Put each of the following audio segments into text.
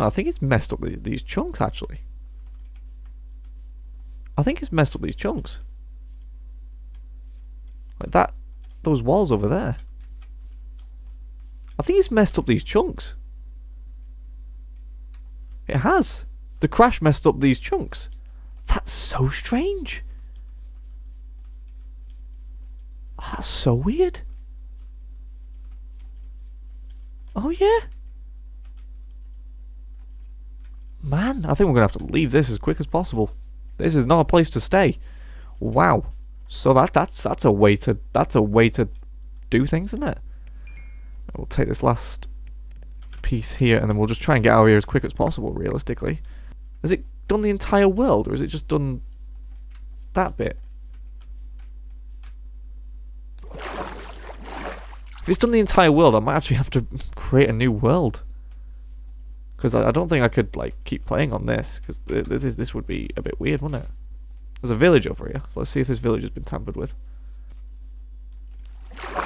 on, I think it's messed up these chunks, actually. I think it's messed up these chunks. Like that, those walls over there. I think it's messed up these chunks. It has. The crash messed up these chunks. That's so strange. That's so weird. Oh yeah. Man, I think we're gonna have to leave this as quick as possible. This is not a place to stay. Wow. So that's a way to do things, isn't it? We'll take this last piece here, and then we'll just try and get out of here as quick as possible. Realistically, has it done the entire world, or has it just done that bit? If it's done the entire world, I might actually have to create a new world. Because I don't think I could like keep playing on this, because this would be a bit weird, wouldn't it? There's a village over here, so let's see if this village has been tampered with.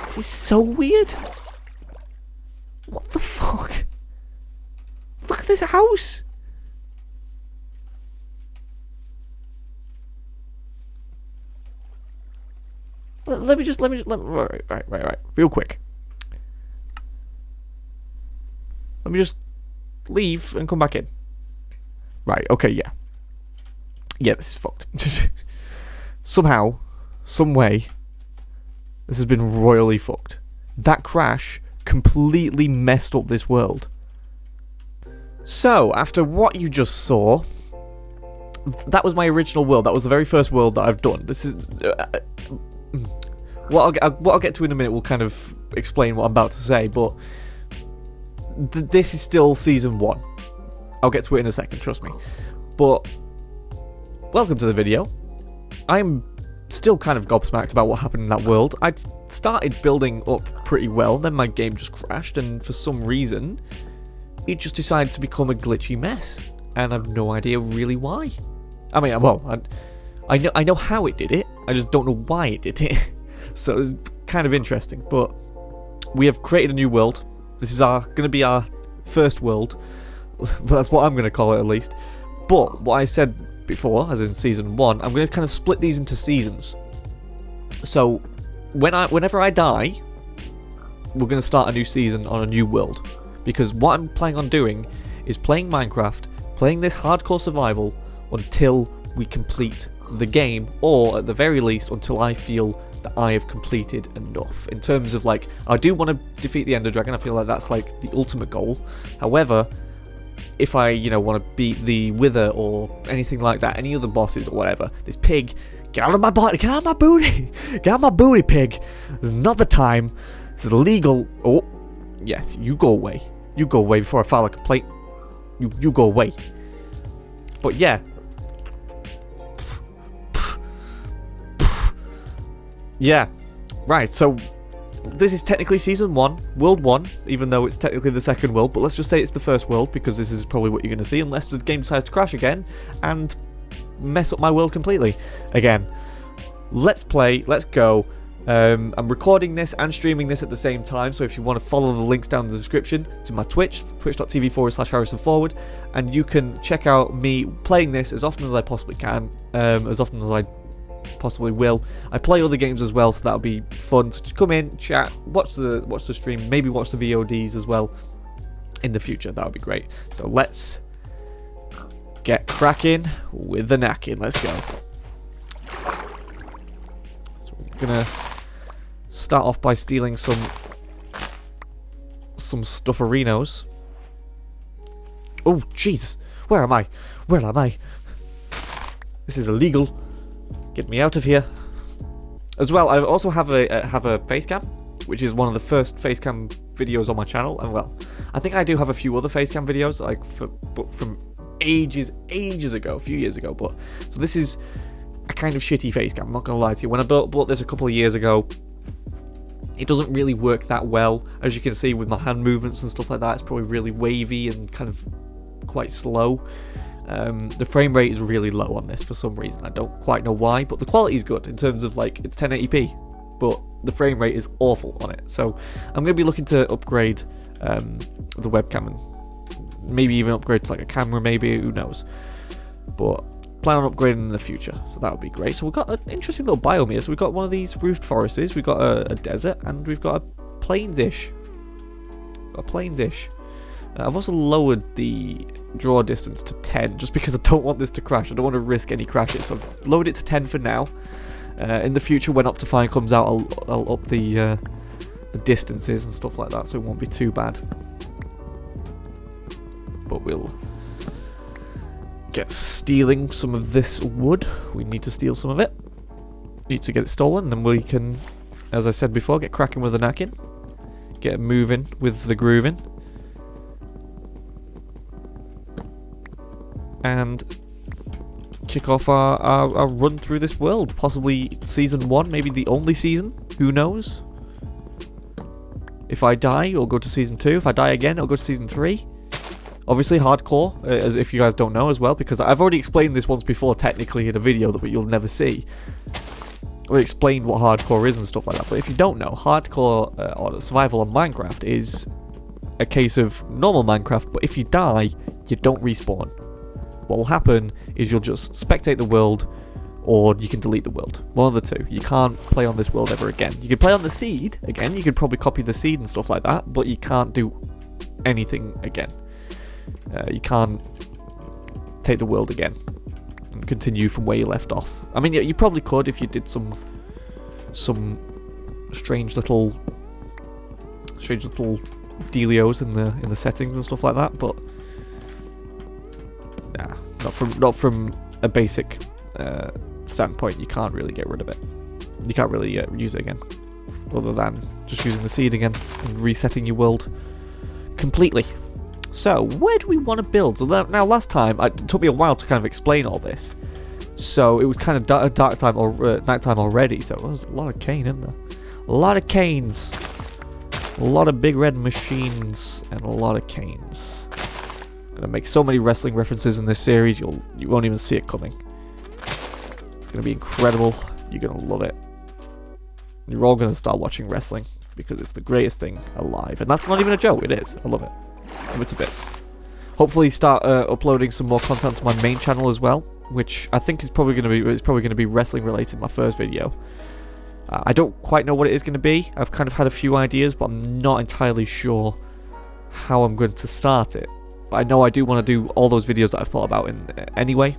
This is so weird. What the fuck? Look at this house. Let me right, real quick. Let me just leave and come back in. Right, okay, yeah. Yeah, this is fucked. Somehow, some way, this has been royally fucked. That crash completely messed up this world. So, after what you just saw, that was my original world. That was the very first world that I've done. This is... what I'll get to in a minute will kind of explain what I'm about to say, but this is still Season 1. I'll get to it in a second, trust me. But, welcome to the video. I'm still kind of gobsmacked about what happened in that world. I'd started building up pretty well, then my game just crashed, and for some reason, it just decided to become a glitchy mess. And I've no idea really why. I mean, well, I know how it did it, I just don't know why it did it. So it's kind of interesting, but we have created a new world. This is going to be our first world. That's what I'm going to call it, at least. But what I said before, as in Season 1, I'm going to kind of split these into seasons. So whenever I die, we're going to start a new season on a new world. Because what I'm planning on doing is playing Minecraft, playing this hardcore survival until we complete the game, or at the very least until I feel that I have completed enough. In terms of, like, I do want to defeat the Ender Dragon. I feel like that's like the ultimate goal. However, if I, want to beat the Wither or anything like that, any other bosses or whatever, this pig, get out of my body, get out of my booty, get out of my booty, pig. This is not the time. It's illegal. Oh, yes, you go away. You go away before I file a complaint. You go away. But yeah. Yeah, right, so this is technically Season 1, World 1, even though it's technically the second world, but let's just say it's the first world, because this is probably what you're going to see, unless the game decides to crash again and mess up my world completely. Again, let's play, let's go. I'm recording this and streaming this at the same time, so if you want to follow the links down in the description to my Twitch, twitch.tv/HarrisonForward, and you can check out me playing this as often as I possibly can, as often as I possibly will. I play other games as well, so that'll be fun. So just come in, chat, watch the stream, maybe watch the VODs as well in the future. That would be great. So let's get cracking with the knacking. Let's go. So we're gonna start off by stealing some stufferinos. Oh jeez, where am I? Where am I? This is illegal. Get me out of here. As well, I also have a face cam, which is one of the first face cam videos on my channel. And well, I think I do have a few other face cam videos, like from ages ago, a few years ago. But so this is a kind of shitty face cam. I'm not gonna lie to you. When I bought this a couple of years ago, it doesn't really work that well. As you can see with my hand movements and stuff like that, it's probably really wavy and kind of quite slow. The frame rate is really low on this for some reason. I don't quite know why, but the quality is good in terms of, like, it's 1080p, but the frame rate is awful on it. So I'm going to be looking to upgrade the webcam and maybe even upgrade to like a camera, maybe, who knows. But plan on upgrading in the future, so that would be great. So we've got an interesting little biome here. So we've got one of these roofed forests, we've got a desert, and we've got a plains-ish. I've also lowered the draw distance to 10, just because I don't want this to crash. I don't want to risk any crashes, so I've lowered it to 10 for now. In the future, when Optifine comes out, I'll up the distances and stuff like that, so it won't be too bad. But we'll get stealing some of this wood. We need to steal some of it. Need to get it stolen, and then we can, as I said before, get cracking with the knacking. Get moving with the grooving. And kick off our run through this world. Possibly season 1, maybe the only season. Who knows? If I die, I'll go to season 2. If I die again, I'll go to season 3. Obviously hardcore, as if you guys don't know as well, because I've already explained this once before technically in a video that you'll never see. I explained what hardcore is and stuff like that, but if you don't know, hardcore or survival on Minecraft is a case of normal Minecraft, but if you die, you don't respawn. What will happen is you'll just spectate the world, or you can delete the world. One of the two. You can't play on this world ever again. You can play on the seed again, you could probably copy the seed and stuff like that, but you can't do anything again. You can't take the world again and continue from where you left off. I mean, yeah, you probably could if you did some strange little dealios in the settings and stuff like that, but nah, not from a basic standpoint. You can't really get rid of it. You can't really use it again, other than just using the seed again and resetting your world completely. So, where do we want to build? So now, last time, it took me a while to kind of explain all this. So, it was kind of dark time or night time already, so there was a lot of cane in there. A lot of canes. A lot of big red machines and a lot of canes. I'm going to make so many wrestling references in this series, you won't even see it coming. It's going to be incredible. You're going to love it. You're all going to start watching wrestling because it's the greatest thing alive. And that's not even a joke, it is. I love it. Love it to bits. Hopefully start uploading some more content to my main channel as well, which I think is probably going to be wrestling related, my first video. I don't quite know what it is going to be. I've kind of had a few ideas, but I'm not entirely sure how I'm going to start it. But I know I do want to do all those videos that I've thought about anyway.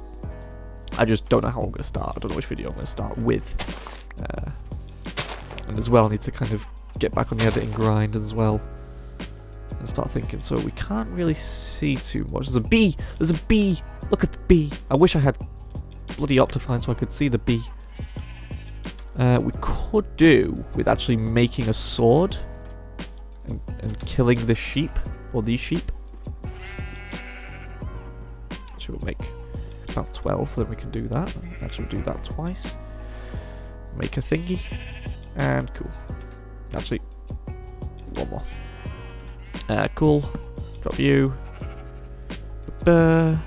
I just don't know how I'm going to start. I don't know which video I'm going to start with. And as well, I need to kind of get back on the editing grind as well. And start thinking. So we can't really see too much. There's a bee! There's a bee! Look at the bee! I wish I had bloody Optifine so I could see the bee. We could do with actually making a sword and killing the sheep, or these sheep. Actually, we'll make about 12 so then we can do that. Actually, we'll do that twice. Make a thingy. And cool. Actually, one more. Cool. Drop you. Ba-ba.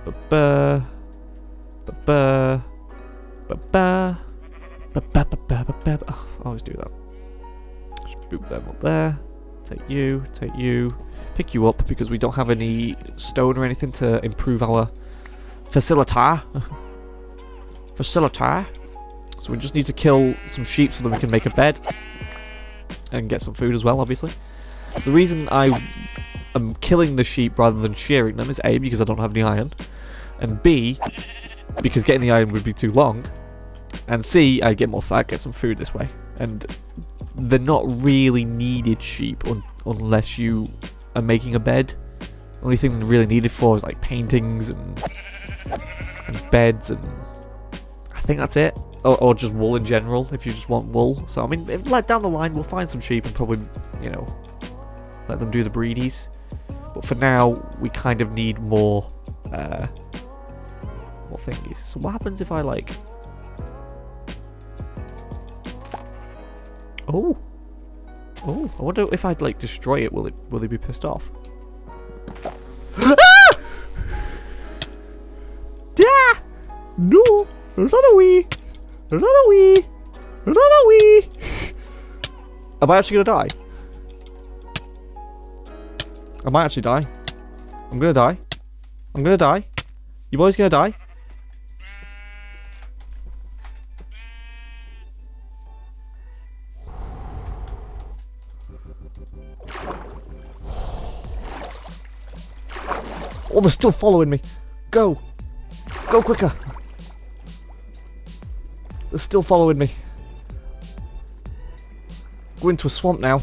Ba-ba. Ba-ba. Ba-ba. Ba-ba-ba-ba-ba-ba. Oh, I always do that. Just boop them up there. Take you. Pick you up because we don't have any stone or anything to improve our facilitar. So we just need to kill some sheep so that we can make a bed. And get some food as well, obviously. The reason I am killing the sheep rather than shearing them is A, because I don't have any iron. And B, because getting the iron would be too long. And C, I get more fat, get some food this way. And they're not really needed sheep unless you are making a bed. The only thing they're really needed for is like paintings and beds, and I think that's it. Or just wool in general, if you just want wool. So I mean, like down the line we'll find some sheep and probably, you know, let them do the breedies. But for now, we kind of need more thingies. So what happens if I like... Oh, I wonder if I'd like destroy it. Will they be pissed off? Ah! Yeah! No! Run away! Run away! Run away! Am I actually gonna die? I might actually die. I'm gonna die. I'm gonna die. You boys gonna die? Oh, they're still following me. Go. Go quicker. They're still following me. Go into a swamp now.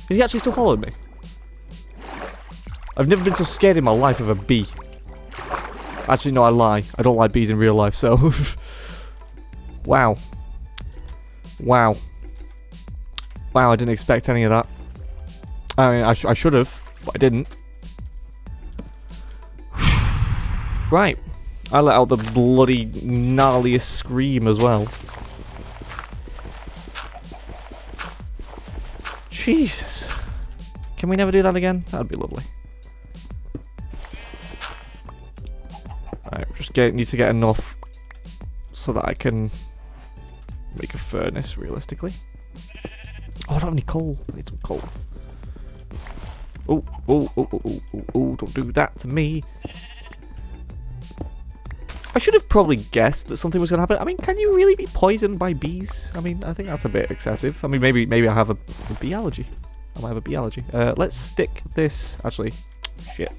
Is he actually still following me? I've never been so scared in my life of a bee. Actually, no, I lie. I don't like bees in real life, so... Wow. Wow. Wow, I didn't expect any of that. I mean, I should have, but I didn't. Right. I let out the bloody gnarliest scream as well. Jesus. Can we never do that again? That'd be lovely. Right, just need to get enough so that I can make a furnace, realistically. Oh, I don't have any coal. I need some coal. Oh, oh, oh, oh, oh, oh, oh, don't do that to me. I should have probably guessed that something was going to happen. I mean, can you really be poisoned by bees? I mean, I think that's a bit excessive. I mean, maybe I have a bee allergy. I might have a bee allergy. Let's stick this... Actually, shit.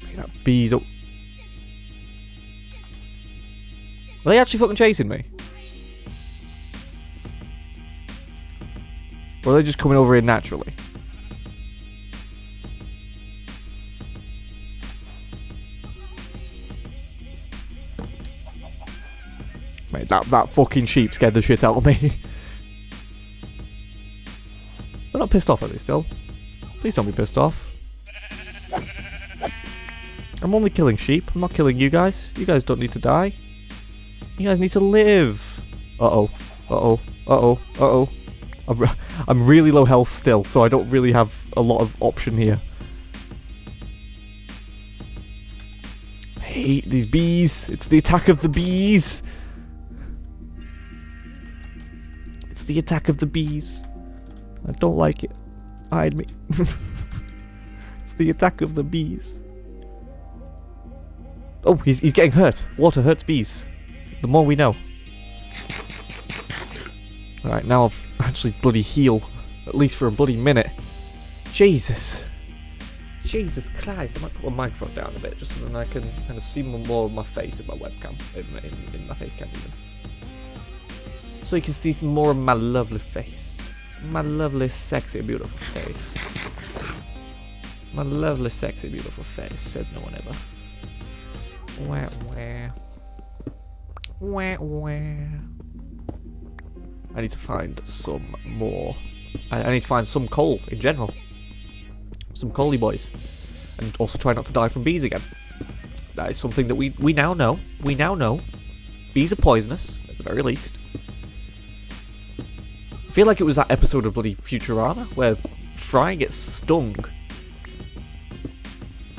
Look at that bees. Oh. Are they actually fucking chasing me? Or are they just coming over here naturally? Mate, that fucking sheep scared the shit out of me. They're not pissed off, are they still? Please don't be pissed off. I'm only killing sheep. I'm not killing you guys. You guys don't need to die. You guys need to live. Uh-oh. Uh-oh. Uh-oh. Uh-oh. I'm really low health still, so I don't really have a lot of option here. I hate these bees. It's the attack of the bees. It's the attack of the bees. I don't like it. Hide me. It's the attack of the bees. Oh, he's getting hurt. Water hurts bees. The more we know. Alright, now I've actually bloody heal. At least for a bloody minute. Jesus. Jesus Christ. I might put my microphone down a bit just so then I can kind of see more of my face in my webcam. In my face cam even. So you can see some more of my lovely face. My lovely, sexy, beautiful face. My lovely, sexy, beautiful face, said no one ever. Wah, wah. Wah, wah. I need to find some more. I need to find some coal in general. Some coaly boys. And also try not to die from bees again. That is something that we now know. We now know. Bees are poisonous, at the very least. I feel like it was that episode of bloody Futurama where Fry gets stung.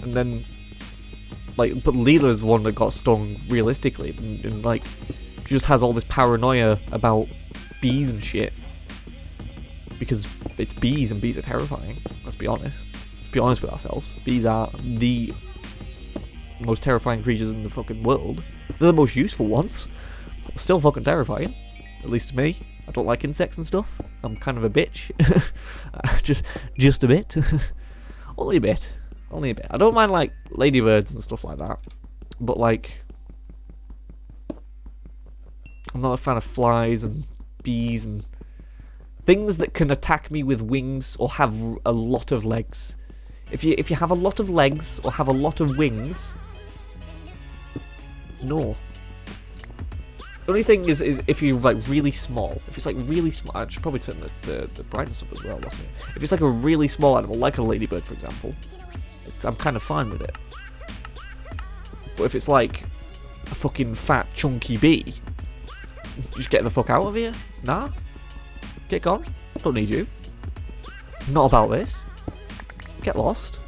And then, like, but Leela's the one that got stung realistically. And like, she just has all this paranoia about bees and shit. Because it's bees and bees are terrifying. Let's be honest. Let's be honest with ourselves. Bees are the most terrifying creatures in the fucking world. They're the most useful ones. Still fucking terrifying. At least to me. I don't like insects and stuff. I'm kind of a bitch. just a bit. Only a bit. Only a bit. I don't mind like ladybirds and stuff like that. But like, I'm not a fan of flies and bees and things that can attack me with wings or have a lot of legs. If you have a lot of legs or have a lot of wings, no. The only thing is if you're like really small. If it's like really small, I should probably turn the brightness up as well. If it's like a really small animal, like a ladybird, for example, I'm kind of fine with it. But if it's like a fucking fat chunky bee, just get the fuck out of here. Nah, get gone. Don't need you. Not about this. Get lost.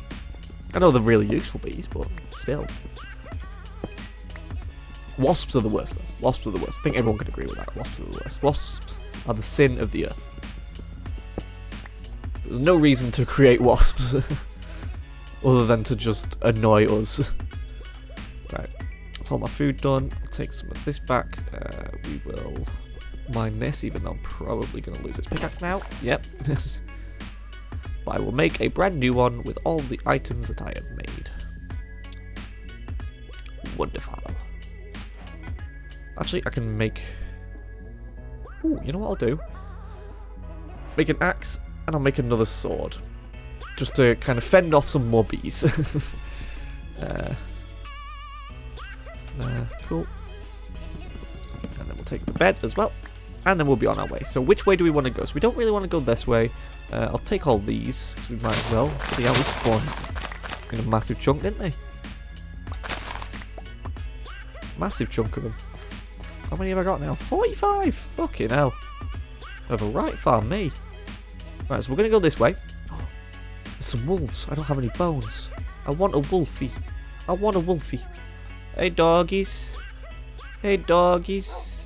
I know they're really useful bees, but still. Wasps are the worst though. Wasps are the worst. I think everyone can agree with that. Wasps are the worst. are the sin of the earth. There's no reason to create wasps other than to just annoy us. Right, that's all my food done. I'll take some of this back. We will mine this, even though I'm probably going to lose this pickaxe now. Yep. But I will make a brand new one with all the items that I have made. Wonderful. Actually, I can make... Ooh, you know what I'll do? Make an axe, and I'll make another sword. Just to kind of fend off some more bees. Cool. And then we'll take the bed as well. And then we'll be on our way. So which way do we want to go? So we don't really want to go this way. I'll take all these, because we might as well. See how we spawned in a massive chunk, didn't they? Massive chunk of them. How many have I got now? 45! Fucking hell. Over right far me. Right, so we're going to go this way. Oh, there's some wolves. I don't have any bones. I want a wolfie. I want a wolfie. Hey, doggies. Hey, doggies.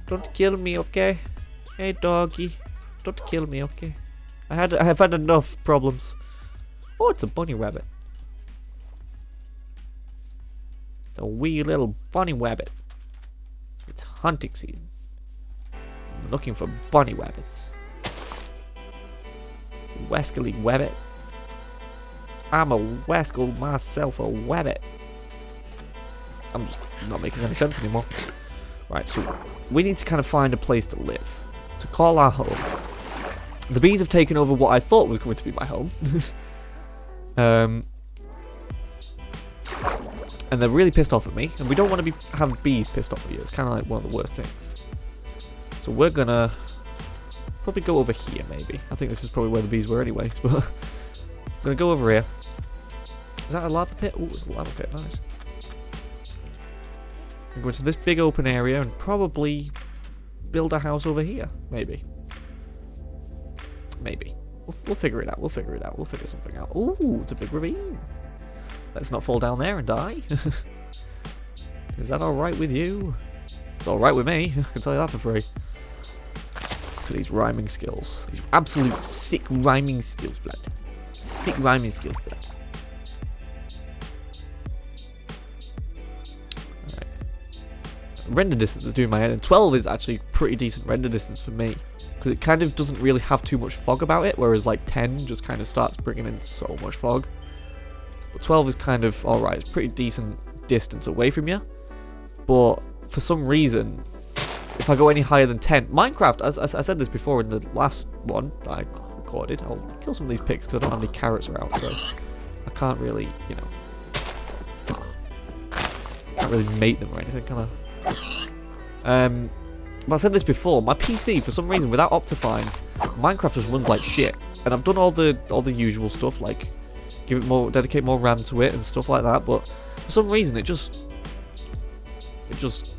Don't kill me, okay? Hey, doggy. Don't kill me, okay? I have had enough problems. Oh, it's a bunny rabbit. It's a wee little bunny rabbit. It's hunting season. I'm looking for bunny rabbits. Wescally rabbit. I'm a Wescal myself, a rabbit. I'm just not making any sense anymore. Right, so we need to kind of find a place to live. To call our home. The bees have taken over what I thought was going to be my home. And they're really pissed off at me. And we don't want to have bees pissed off at you. It's kind of like one of the worst things. So we're going to probably go over here, maybe. I think this is probably where the bees were anyways. But I'm going to go over here. Is that a lava pit? Oh, it's a lava pit. Nice. I'm going to this big open area and probably build a house over here. Maybe. Maybe. We'll figure it out. We'll figure it out. We'll figure something out. Ooh, it's a big ravine. Let's not fall down there and die. Is that alright with you? It's alright with me. I can tell you that for free. Look at these rhyming skills. These absolute sick rhyming skills, blood. Sick rhyming skills, blood. Alright. Render distance is doing my head in. 12 is actually pretty decent render distance for me. Because it kind of doesn't really have too much fog about it. Whereas like 10 just kind of starts bringing in so much fog. But 12 is kind of alright. It's pretty decent distance away from you. But for some reason, if I go any higher than 10... Minecraft, as I said this before in the last one I recorded. I'll kill some of these pigs because I don't have any carrots around. So I can't really, you know... Can't really mate them or anything, can I? But I said this before. My PC, for some reason, without Optifine, Minecraft just runs like shit. And I've done all the usual stuff, like... Give it more, dedicate more RAM to it and stuff like that, but for some reason it just is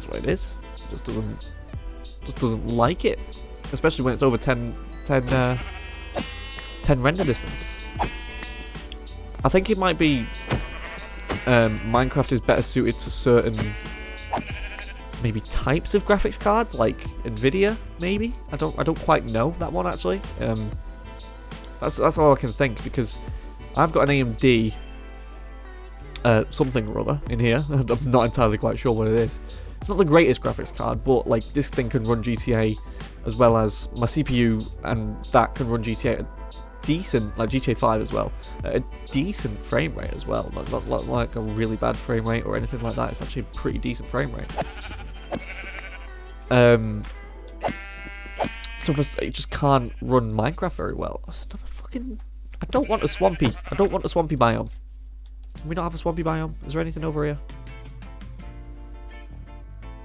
what it is. It just doesn't like it, especially when it's over 10 render distance. I think it might be Minecraft is better suited to certain maybe types of graphics cards, like Nvidia. Maybe I don't quite know that one actually. That's all I can think, because I've got an AMD something or other in here. I'm not entirely quite sure what it is. It's not the greatest graphics card, but like this thing can run GTA as well as my CPU, and that can run GTA a decent, like GTA 5 as well, a decent frame rate as well. Not like a really bad frame rate or anything like that. It's actually a pretty decent frame rate. So it just can't run Minecraft very well. It's another fucking... I don't want a swampy biome. Can we not have a swampy biome? Is there anything over here?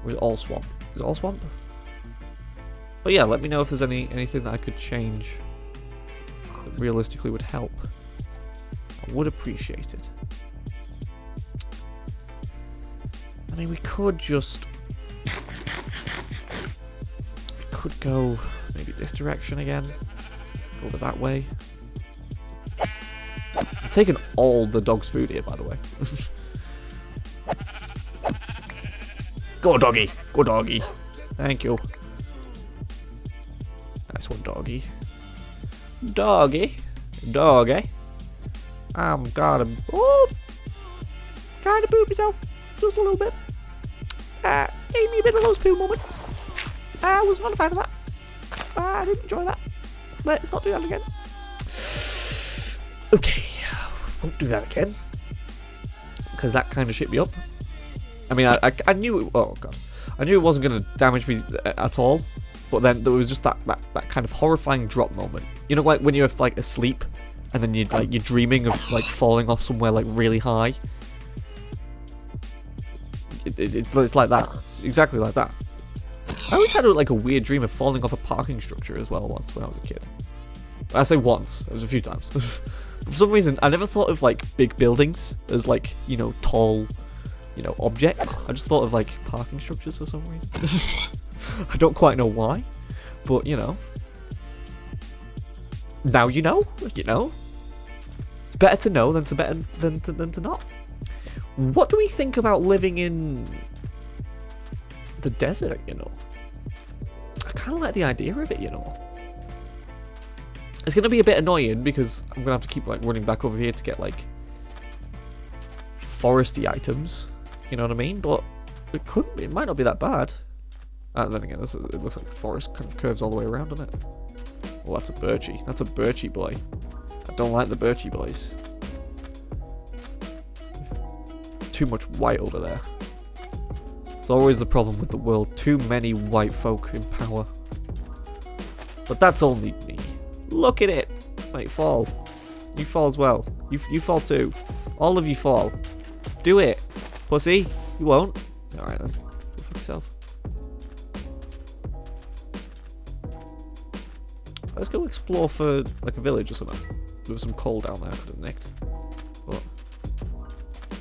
Or is it all swamp? Is it all swamp? But yeah, let me know if there's anything that I could change that realistically would help. I would appreciate it. I mean, we could just... We could go... Maybe this direction again. Go over that way. I'm taking all the dog's food here, by the way. Go, doggy. Go, doggy. Thank you. Nice one, doggy. Doggy. Doggy. I'm gotta... Oh! Kinda poop myself. Just a little bit. Gave me a bit of those poo moment. I was not a fan of that. I didn't enjoy that. Let's not do that again. Okay. Won't do that again. Because that kind of shit me up. I mean, I knew it... Oh, God. I knew it wasn't going to damage me at all. But then there was just that kind of horrifying drop moment. You know, like when you're like asleep and then you're dreaming of like falling off somewhere like really high. It's like that. Exactly like that. I always had like a weird dream of falling off a parking structure as well once when I was a kid. I say once. It was a few times. For some reason, I never thought of like big buildings as like, you know, tall, you know, objects. I just thought of like parking structures for some reason. I don't quite know why, but you know. Now you know. You know. It's better to know than to not. What do we think about living in the desert? You know. I kind of like the idea of it. You know. It's gonna be a bit annoying because I'm gonna have to keep like running back over here to get like foresty items. You know what I mean? But it might not be that bad. Then again, it looks like the forest kind of curves all the way around, doesn't it? Oh, that's a birchie. That's a birchie boy. I don't like the birchie boys. Too much white over there. It's always the problem with the world. Too many white folk in power. But that's only me. Look at it. Mate, fall. You fall as well. You fall too. All of you fall. Do it. Pussy. You won't. Alright then. Go fuck yourself. Let's go explore for like a village or something. There was some coal down there I could have nicked. But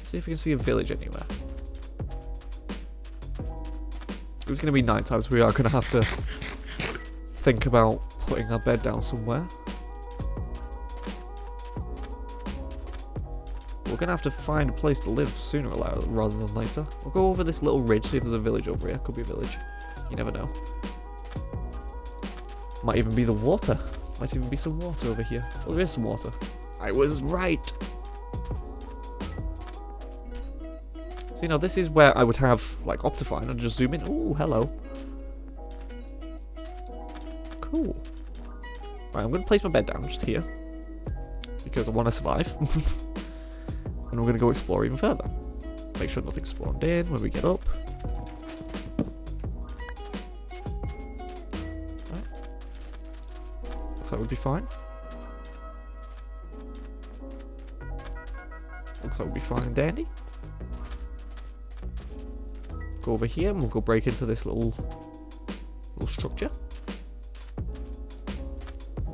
see if we can see a village anywhere. It's going to be night time, so we are going to have to think about putting our bed down somewhere. We're going to have to find a place to live sooner rather than later. We'll go over this little ridge, see if there's a village over here. Could be a village. You never know. Might even be the water. Might even be some water over here. Oh, there is some water. I was right. So, you know, this is where I would have, like, Optifine and just zoom in. Ooh, hello. Cool. Right, I'm going to place my bed down just here. Because I want to survive. And we're going to go explore even further. Make sure nothing's spawned in when we get up. That would be fine. Looks like we'll be fine and dandy. Go over here and we'll go break into this little structure.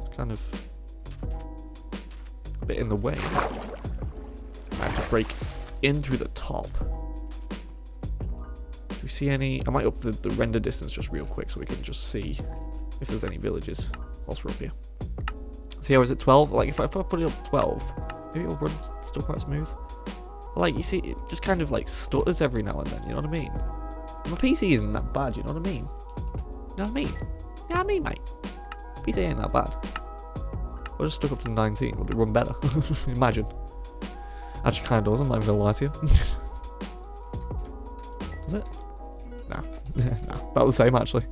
It's kind of a bit in the way. I have to break in through the top. Do we see any? I might up the render distance just real quick so we can just see if there's any villages whilst we're up here. See how is it 12? Like if I put it up to 12, maybe it'll run still quite smooth. But like you see, it just kind of like stutters every now and then. You know what I mean? My PC isn't that bad. You know what I mean? You know what I mean? You know what I mean, mate? PC ain't that bad. I just stuck up to 19. Would it run better? Imagine. Actually, kind of does. I'm not even gonna lie to you. Does it? No. No. About the same actually.